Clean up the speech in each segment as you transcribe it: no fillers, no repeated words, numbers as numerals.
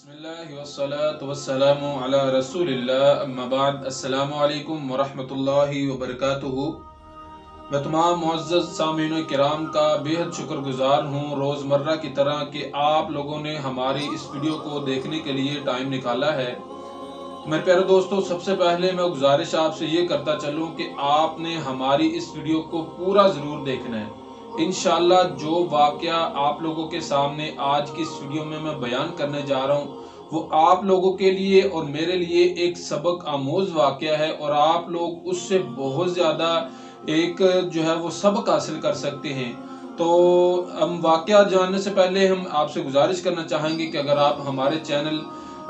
بسم اللہ والصلاة والسلام علی رسول اللہ اما بعد السلام علیکم ورحمۃ اللہ وبرکاتہ۔ میں تمام معزز سامعین کرام کا بہت شکر گزار ہوں روزمرہ کی طرح کہ آپ لوگوں نے ہماری اس ویڈیو کو دیکھنے کے لیے ٹائم نکالا ہے۔ میرے پیارے دوستو، سب سے پہلے میں گزارش آپ سے یہ کرتا چلوں کہ آپ نے ہماری اس ویڈیو کو پورا ضرور دیکھنا ہے۔ انشاءاللہ جو واقعہ آپ لوگوں کے سامنے آج کی اس ویڈیو میں بیان کرنے جا رہا ہوں وہ آپ لوگوں کے لیے اور میرے لیے ایک سبق آموز واقعہ ہے، اور آپ لوگ اس سے بہت زیادہ ایک وہ سبق حاصل کر سکتے ہیں۔ تو ہم واقعہ جاننے سے پہلے ہم آپ سے گزارش کرنا چاہیں گے کہ اگر آپ ہمارے چینل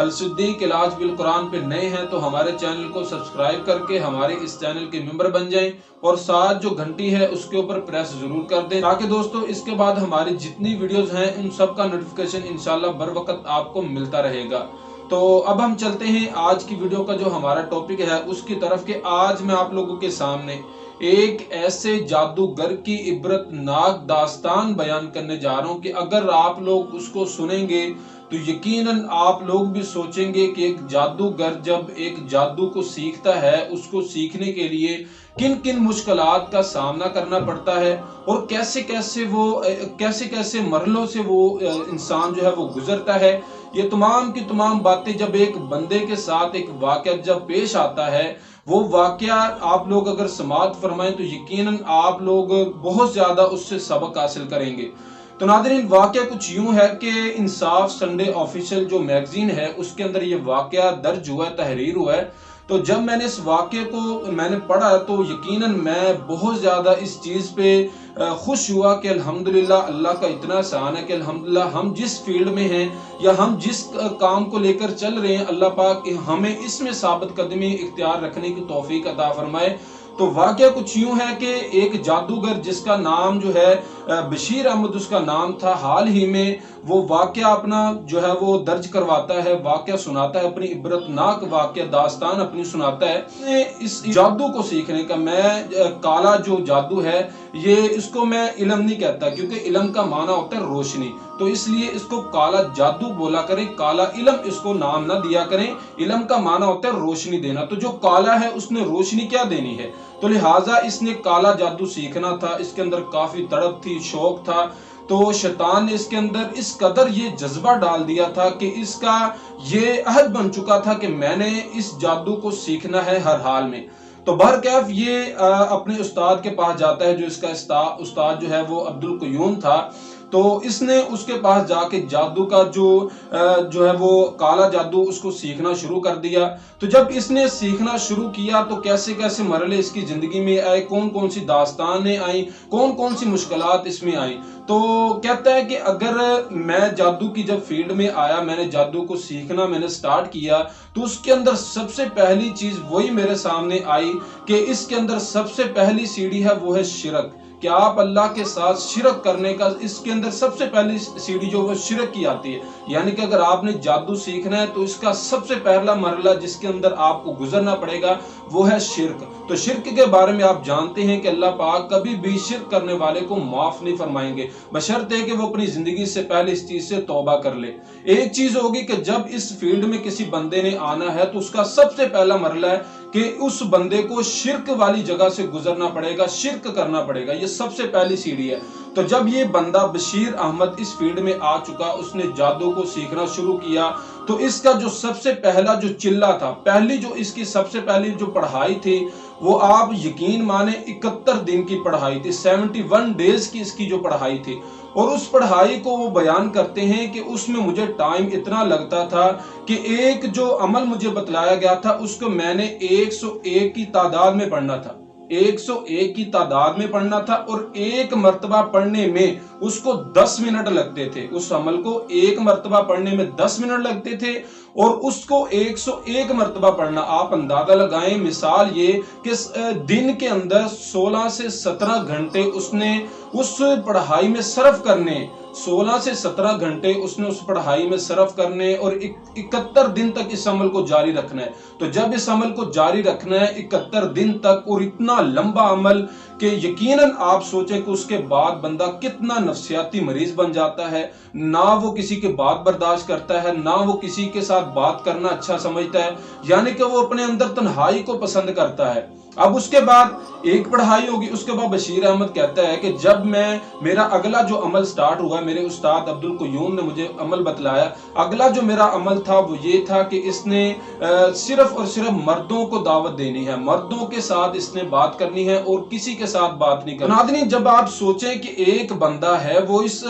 الصدیق علاج بالقرآن پہ نئے ہیں تو ہمارے چینل کو سبسکرائب کر کے ہمارے اس چینل کے ممبر بن جائیں، اور ساتھ جو گھنٹی ہے اس کے اوپر پریس ضرور کر دیں تاکہ دوستو اس کے بعد ہماری جتنی ویڈیوز ہیں ان سب کا نوٹیفیکیشن انشاءاللہ بر وقت آپ کو ملتا رہے گا۔ تو اب ہم چلتے ہیں آج کی ویڈیو کا جو ہمارا ٹاپک ہے اس کی طرف، کہ آج میں آپ لوگوں کے سامنے ایک ایسے جادوگر کی عبرت ناک داستان بیان کرنے جا رہا ہوں کہ اگر آپ لوگ اس کو سنیں گے تو یقیناً آپ لوگ بھی سوچیں گے کہ ایک جادوگر جب ایک جادو کو سیکھتا ہے اس کو سیکھنے کے لیے کن کن مشکلات کا سامنا کرنا پڑتا ہے، اور کیسے کیسے مرحلوں سے وہ انسان وہ گزرتا ہے۔ یہ تمام کی تمام باتیں جب ایک بندے کے ساتھ ایک واقعہ جب پیش آتا ہے، وہ واقعہ آپ لوگ اگر سماعت فرمائیں تو یقیناً آپ لوگ بہت زیادہ اس سے سبق حاصل کریں گے۔ تو ناظرین، واقعہ کچھ یوں ہے کہ انصاف سنڈے آفیشل جو میگزین ہے اس کے اندر یہ واقعہ درج ہوا ہے، تحریر ہوا ہے۔ تو جب میں نے اس واقعے کو پڑھا تو یقیناً میں بہت زیادہ اس چیز پہ خوش ہوا کہ الحمدللہ اللہ کا اتنا احسان ہے کہ الحمدللہ ہم جس فیلڈ میں ہیں یا ہم جس کام کو لے کر چل رہے ہیں، اللہ پاک ہمیں اس میں ثابت قدمی اختیار رکھنے کی توفیق عطا فرمائے۔ تو واقعہ کچھ یوں ہے کہ ایک جادوگر جس کا نام بشیر احمد اس کا نام تھا، حال ہی میں وہ واقعہ اپنا وہ درج کرواتا ہے، واقعہ سناتا ہے، اپنی عبرت ناک واقعہ داستان اپنی سناتا ہے۔ اس جادو کو سیکھنے کا کالا جو جادو ہے، اس کو میں علم نہیں کہتا کیونکہ علم کا معنی ہوتا ہے روشنی، تو اس لیے اس کو کالا جادو بولا کریں، کالا علم اس کو نام نہ دیا کریں۔ علم کا معنی ہوتا ہے روشنی دینا، تو جو کالا ہے اس نے روشنی کیا دینی ہے، تو لہٰذا اس نے کالا جادو سیکھنا تھا۔ اس کے اندر کافی تڑپ تھی، شوق تھا، تو شیطان نے اس کے اندر اس قدر یہ جذبہ ڈال دیا تھا کہ اس کا یہ عہد بن چکا تھا کہ میں نے اس جادو کو سیکھنا ہے ہر حال میں۔ تو بہرکیف یہ اپنے استاد کے پاس جاتا ہے، جو اس کا استاد وہ عبد القیوم تھا۔ تو اس نے اس کے پاس جا کے جادو کا وہ کالا جادو اس کو سیکھنا شروع کر دیا۔ تو جب اس نے سیکھنا شروع کیا تو کیسے کیسے مرحلے اس کی زندگی میں آئے، کون کون سی داستانیں آئیں، کون کون سی مشکلات اس میں آئیں۔ تو کہتا ہے کہ اگر میں جادو کی جب فیلڈ میں آیا، میں نے جادو کو سیکھنا میں نے سٹارٹ کیا، تو اس کے اندر سب سے پہلی چیز وہی میرے سامنے آئی کہ اس کے اندر سب سے پہلی سیڑھی ہے وہ ہے شرک، کہ آپ اللہ کے ساتھ شرک کرنے کا اس کے اندر سب سے پہلی سیڑھی وہ شرک کی آتی ہے۔ یعنی کہ اگر آپ نے جادو سیکھنا ہے تو اس کا سب سے پہلا مرحلہ جس کے اندر آپ کو گزرنا پڑے گا وہ ہے شرک۔ تو شرک کے بارے میں آپ جانتے ہیں کہ اللہ پاک کبھی بھی شرک کرنے والے کو معاف نہیں فرمائیں گے، بشرطے کہ وہ اپنی زندگی سے پہلے اس چیز سے توبہ کر لے۔ ایک چیز ہوگی کہ جب اس فیلڈ میں کسی بندے نے آنا ہے تو اس کا سب سے پہلا مرحلہ ہے کہ اس بندے کو شرک والی جگہ سے گزرنا پڑے گا، شرک کرنا پڑے گا، یہ سب سے پہلی سیڑھی ہے۔ تو جب یہ بندہ بشیر احمد اس فیلڈ میں آ چکا، اس نے جادو کو سیکھنا شروع کیا، تو اس کا جو سب سے پہلا جو چلہ تھا، پہلی جو اس کی سب سے پہلی جو پڑھائی تھی، وہ آپ یقین مانیں 71 دن کی پڑھائی تھی، 71 ڈیز کی اس کی جو پڑھائی تھی۔ اور اس پڑھائی کو وہ بیان کرتے ہیں کہ اس میں مجھے ٹائم اتنا لگتا تھا کہ ایک جو عمل مجھے بتلایا گیا تھا اس کو میں نے 101 کی تعداد میں پڑھنا تھا، 101 کی تعداد میں پڑھنا تھا، اور ایک مرتبہ پڑھنے میں اس کو 10 منٹ لگتے تھے۔ اس عمل کو ایک مرتبہ پڑھنے میں 10 منٹ لگتے تھے، اور اس کو 101 مرتبہ پڑھنا، آپ اندازہ لگائیں، مثال یہ کہ دن کے اندر 16 سے 17 گھنٹے اس نے اس پڑھائی میں صرف کرنے، 16 سے 17 گھنٹے اس نے اس پڑھائی میں صرف کرنے اور 71 دن تک اس عمل کو جاری رکھنا ہے۔ تو جب اس عمل کو جاری رکھنا ہے 71 دن تک اور اتنا لمبا عمل کہ یقیناً آپ سوچیں کہ اس کے بعد بندہ کتنا نفسیاتی مریض بن جاتا ہے، نہ وہ کسی کی بات برداشت کرتا ہے، نہ وہ کسی کے ساتھ بات کرنا اچھا سمجھتا ہے، یعنی کہ وہ اپنے اندر تنہائی کو پسند کرتا ہے۔ اب اس کے بعد ایک پڑھائی ہوگی، اس کے بعد بشیر احمد کہتا ہے کہ جب میرا اگلا جو عمل سٹارٹ ہوا، میرے استاد عبدالقیوم نے مجھے عمل بتلایا، اگلا جو میرا عمل تھا وہ یہ تھا کہ اس نے صرف اور صرف مردوں کو دعوت دینی ہے، مردوں کے ساتھ اس نے بات کرنی ہے اور کسی کے ساتھ بات نہیں کرنی۔ ناظرین، جب آپ سوچیں کہ ایک بندہ ہے وہ اس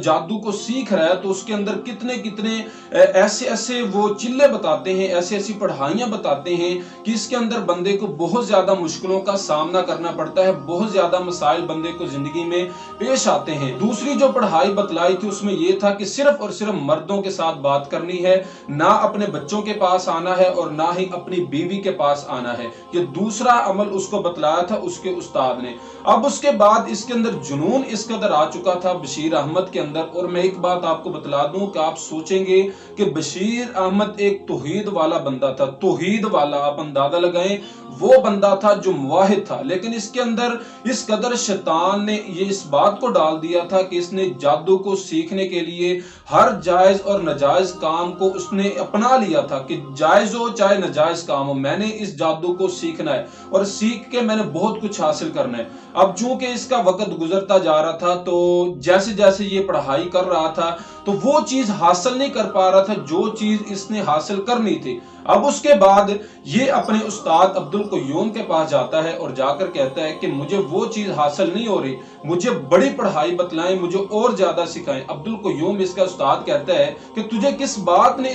جادو کو سیکھ رہا ہے تو اس کے اندر کتنے ایسے وہ چلے بتاتے ہیں، ایسی پڑھائیاں بتاتے ہیں کہ اس کے اندر بندے کو بہت زیادہ مشکلوں کا سامنا کرنا پڑتا ہے، بہت زیادہ مسائل بندے کو زندگی میں پیش آتے ہیں۔ دوسری جو پڑھائی بتلائی تھی اس میں یہ تھا کہ صرف اور صرف مردوں کے ساتھ بات کرنی ہے، نہ اپنے بچوں کے پاس آنا ہے اور نہ ہی اپنی بیوی کے پاس آنا ہے۔ یہ دوسرا عمل اس کو بتلایا تھا اس کے استاد نے۔ اب اس کے بعد اس کے اندر جنون اس قدر آ چکا تھا بشیر احمد کے اندر، اور میں ایک بات آپ کو بتلا دوں کہ آپ سوچیں گے کہ بشیر احمد ایک توحید والا بندہ تھا، توحید والا، آپ اندازہ لگائیں وہ بندہ تھا جو موحد تھا، لیکن اس کے اندر اس قدر شیطان نے یہ اس بات کو ڈال دیا تھا کہ اس نے جادو کو سیکھنے کے لیے ہر جائز اور ناجائز کام کو اس نے اپنا لیا تھا کہ جائز ہو چاہے ناجائز کام ہو، میں نے اس جادو کو سیکھنا ہے اور سیکھ کے میں نے بہت کچھ حاصل کرنا ہے۔ اب چونکہ اس کا وقت گزرتا جا رہا تھا تو جیسے جیسے یہ پڑھائی کر رہا تھا تو وہ چیز حاصل نہیں کر پا رہا تھا جو چیز اس نے حاصل کرنی تھی۔ اب اس کے بعد یہ اپنے استاد عبدالقیوم کے پاس جاتا ہے اور جا کر کہتا ہے کہ مجھے وہ چیز حاصل نہیں ہو رہی، مجھے بڑی پڑھائی بتلائیں، مجھے اور زیادہ سکھائیں۔ عبدالقیوم اس کا استاد کہتا ہے کہ تجھے کس بات نے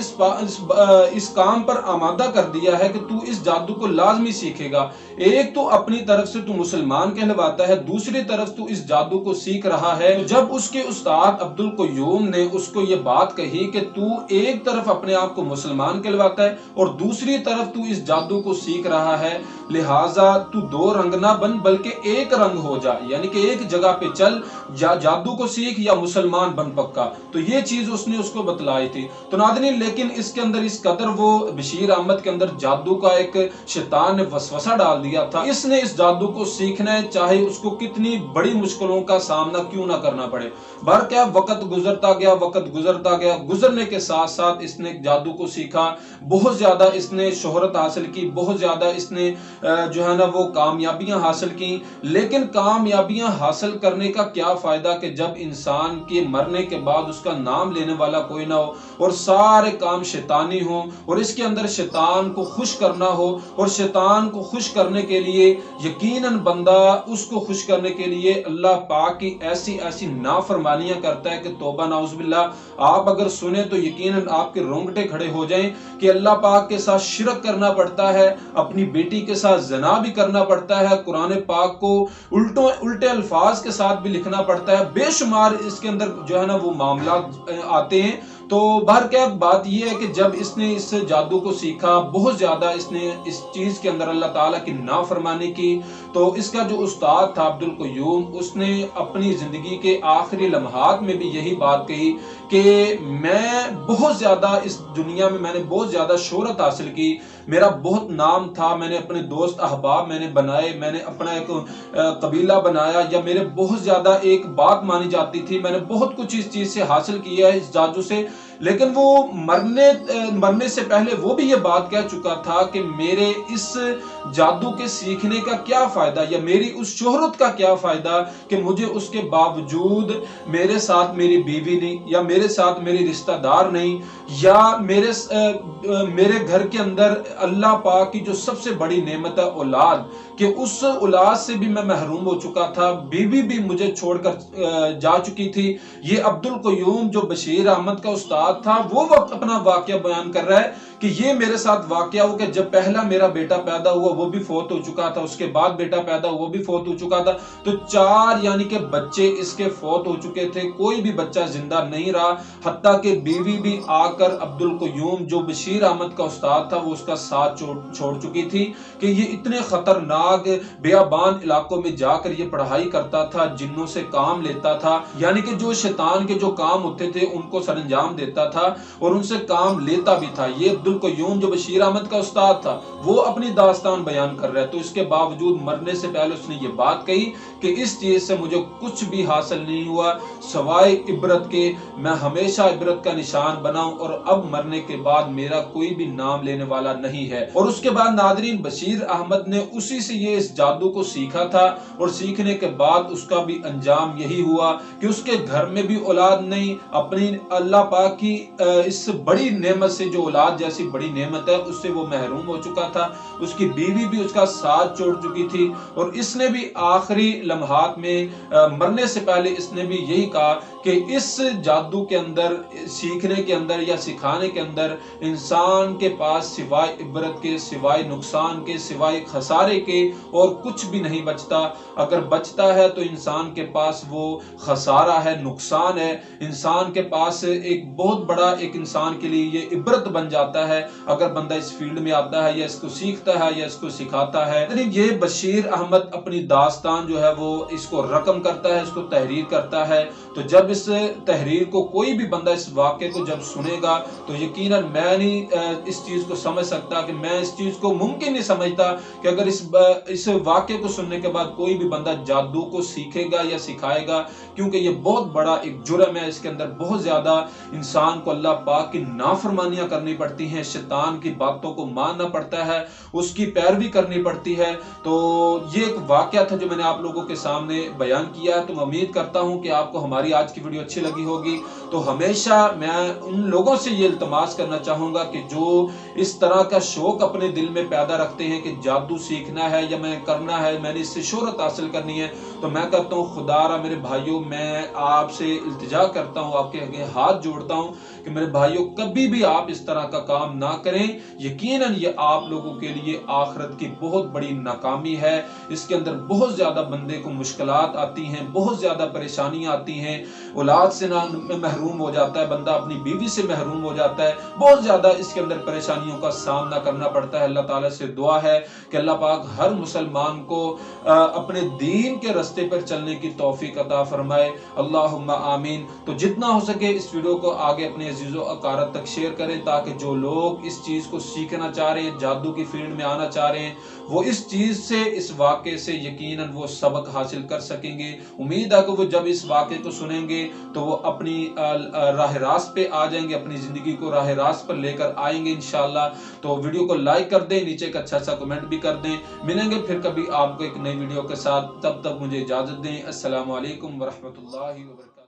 اس کام پر آمادہ کر دیا ہے کہ تو اس جادو کو لازمی سیکھے گا؟ ایک تو اپنی طرف سے تو مسلمان کہلواتا ہے، دوسری طرف تو اس جادو کو سیکھ رہا ہے۔ جب اس کے استاد عبدالقیوم نے اس کو یہ بات کہی کہ تو ایک طرف اپنے آپ کو مسلمان کہلواتا ہے اور دوسری طرف تو اس جادو کو سیکھ رہا ہے، لہٰذا تو دو رنگ نہ بن بلکہ ایک رنگ ہو جا، یعنی کہ ایک جگہ پہ چل، یا جادو کو سیکھ یا مسلمان بن پکا۔ تو یہ چیز اس نے اس کو بتلائی تھی۔ تو ناظرین، لیکن اس کے اندر اس قدر وہ بشیر احمد کے اندر جادو کا ایک شیطان نے وسوسہ ڈال دیا تھا، اس نے اس جادو کو سیکھنا ہے چاہے اس کو کتنی بڑی مشکلوں کا سامنا کیوں نہ کرنا پڑے۔ کیا وقت گزرتا گیا، گزرنے کے ساتھ ساتھ اس نے جادو کو سیکھا، بہت زیادہ اس نے شہرت حاصل کی، بہت زیادہ اس نے جو ہے نا وہ کامیابیاں حاصل کی۔ لیکن کامیابیاں حاصل کرنے کا کیا فائدہ کہ جب انسان کے مرنے کے بعد اس کا نام لینے والا کوئی نہ ہو اور سارے کام شیطانی ہوں اور اس کے اندر شیطان کو خوش کرنا ہو، اور شیطان کو خوش کرنے کے لیے یقیناً بندہ اس کو خوش کرنے کے لیے اللہ پاک کی ایسی نافرمانیاں کرتا ہے کہ توبہ نعوذ باللہ، آپ اگر سنیں تو یقیناً آپ کے رونگٹے کھڑے ہو جائیں کہ اللہ پاک کے ساتھ شرک کرنا پڑتا ہے، اپنی بیٹی کے ساتھ زنا بھی کرنا پڑتا ہے، قرآن پاک کو الٹے الفاظ کے ساتھ بھی لکھنا پڑتا ہے، بے شمار اس کے اندر جو ہے نا وہ معاملات آتے ہیں۔ تو بات یہ ہے کہ جب اس نے اس جادو کو سیکھا، بہت زیادہ اس نے اس چیز کے اندر اللہ تعالیٰ کی نافرمانی کی، تو اس کا جو استاد تھا عبدالقیوم، اس نے اپنی زندگی کے آخری لمحات میں بھی یہی بات کہی کہ میں بہت زیادہ اس دنیا میں نے بہت زیادہ شہرت حاصل کی، میرا بہت نام تھا، میں نے اپنے دوست احباب میں نے بنائے، میں نے اپنا ایک قبیلہ بنایا، یا میرے بہت زیادہ ایک بات مانی جاتی تھی، میں نے بہت کچھ اس چیز سے حاصل کیا ہے اس جادو سے۔ لیکن وہ مرنے سے پہلے وہ بھی یہ بات کہہ چکا تھا کہ میرے اس جادو کے سیکھنے کا کیا فائدہ، یا میری اس شہرت کا کیا فائدہ کہ مجھے اس کے باوجود میرے ساتھ میری بیوی نہیں، یا میرے ساتھ میری رشتہ دار نہیں، یا میرے گھر کے اندر اللہ پاک کی جو سب سے بڑی نعمت ہے اولاد، کہ اس اولاد سے بھی میں محروم ہو چکا تھا، بیوی بھی مجھے چھوڑ کر جا چکی تھی۔ یہ عبدالقیوم جو بشیر احمد کا استاد تھا وہ اپنا واقعہ بیان کر رہا ہے کہ یہ میرے ساتھ واقعہ ہو کہ جب پہلا میرا بیٹا پیدا ہوا وہ بھی فوت ہو چکا تھا، اس کے بعد بیٹا پیدا ہوا وہ بھی فوت ہو چکا تھا، تو 4 یعنی کہ بچے اس کے فوت ہو چکے تھے، کوئی بھی بچہ زندہ نہیں رہا، حتیٰ کہ بیوی بھی آ کر عبدالقیوم جو بشیر احمد کا استاد تھا وہ اس کا ساتھ چھوڑ چکی تھی کہ یہ اتنے خطرناک بیابان علاقوں میں جا کر یہ پڑھائی کرتا تھا، جنوں سے کام لیتا تھا، یعنی کہ جو شیطان کے جو کام ہوتے تھے ان کو سر انجام دیتا تھا اور ان سے کام لیتا بھی تھا۔ یہ عبدالقیوم جو بشیر احمد کا استاد تھا وہ اپنی داستان بیان کر رہا ہے، تو اس کے باوجود مرنے سے پہلے اس نے یہ بات کہی کہ اس چیز سے مجھے کچھ بھی حاصل نہیں ہوا سوائے عبرت کے، میں ہمیشہ عبرت کا نشان بناؤں اور اب مرنے کے بعد میرا کوئی بھی نام لینے والا نہیں ہے۔ اور اس کے بعد ناظرین بشیر احمد نے اسی سے یہ اس جادو کو سیکھا تھا، اور سیکھنے کے بعد اس کا بھی انجام یہی ہوا کہ اس کے گھر میں بھی اولاد نہیں، اپنی اللہ پاک کی اس بڑی نعمت سے جو اولاد جیسی بڑی نعمت ہے اس سے وہ محروم ہو چکا تھا، اس کی بیوی بھی اس کا ساتھ چھوڑ چکی تھی، اور اس نے بھی آخری لمحات میں مرنے سے پہلے اس نے بھی یہی کہا کہ اس جادو کے اندر سیکھنے کے اندر یا سکھانے کے اندر انسان کے پاس سوائے عبرت کے، سوائے نقصان کے، سوائے خسارے کے اور کچھ بھی نہیں بچتا، اگر بچتا ہے تو انسان کے پاس وہ خسارہ ہے، نقصان ہے، انسان کے پاس ایک بہت بڑا ایک انسان کے لیے یہ عبرت بن جاتا ہے اگر بندہ اس فیلڈ میں آتا ہے یا اس کو سیکھتا ہے یا اس کو سکھاتا ہے۔ لیکن یہ بشیر احمد اپنی داستان جو ہے وہ اس کو رقم کرتا ہے، اس کو تحریر کرتا ہے، تو جب اس تحریر کو کوئی بھی بندہ اس واقعے کو جب سنے گا تو یقیناً میں نہیں اس چیز کو سمجھ سکتا کہ میں اس چیز کو ممکن نہیں سمجھتا کہ اگر اس واقعے کو سننے کے بعد کوئی بھی بندہ جادو کو سیکھے گا یا سکھائے گا، کیونکہ یہ بہت بڑا ایک جرم ہے، اس کے اندر بہت زیادہ انسان کو اللہ پاک کی نافرمانیاں کرنی پڑتی ہیں، شیطان کی باتوں کو ماننا پڑتا ہے، اس کی پیروی کرنی پڑتی ہے۔ تو یہ ایک واقعہ تھا جو میں نے آپ لوگوں کے سامنے بیان کیا ہے، تو میں امید کرتا ہوں کہ آپ کو ہماری آج کی ویڈیو اچھی لگی ہوگی۔ تو ہمیشہ میں ان لوگوں سے یہ التماس کرنا چاہوں گا کہ جو اس طرح کا شوق اپنے دل میں پیدا رکھتے ہیں کہ جادو سیکھنا ہے یا میں کرنا ہے، میں نے اس سے شہرت حاصل کرنی ہے، تو میں کہتا ہوں خدا را میرے بھائیوں میں آپ سے التجا کرتا ہوں، آپ کے آگے ہاتھ جوڑتا ہوں کہ میرے بھائیوں کبھی بھی آپ اس طرح کا کام نہ کریں، یقیناً یہ آپ لوگوں کے لیے آخرت کی بہت بڑی ناکامی ہے۔ اس کے اندر بہت زیادہ بندے کو مشکلات آتی ہیں، بہت زیادہ پریشانیاں آتی ہیں، اولاد سے محروم ہو جاتا ہے بندہ، اپنی بیوی سے محروم ہو جاتا ہے، بہت زیادہ اس کے اندر پریشانیوں کا سامنا کرنا پڑتا ہے۔ اللہ تعالیٰ سے دعا ہے کہ اللہ پاک ہر مسلمان کو اپنے دین کے راستے پر چلنے کی توفیق عطا فرمائے، اللہم آمین۔ تو جتنا ہو سکے اس ویڈیو کو آگے اپنے عزیز و اقارب تک شیئر کریں تاکہ جو لوگ اس چیز کو سیکھنا چاہ رہے ہیں، جادو کی فیلڈ میں آنا چاہ رہے ہیں، وہ اس چیز سے، اس واقعے سے یقیناً وہ سبق حاصل کر سکیں گے۔ امید ہے کہ وہ جب اس واقعے کو سنیں گے تو وہ اپنی راہ راست پہ آ جائیں گے، اپنی زندگی کو راہ راست پر لے کر آئیں گے انشاءاللہ۔ تو ویڈیو کو لائک کر دیں، نیچے ایک اچھا سا کمنٹ بھی کر دیں۔ ملیں گے پھر کبھی آپ کو ایک نئی ویڈیو کے ساتھ، تب تک مجھے اجازت دیں۔ السلام علیکم ورحمۃ اللہ وبرکاتہ۔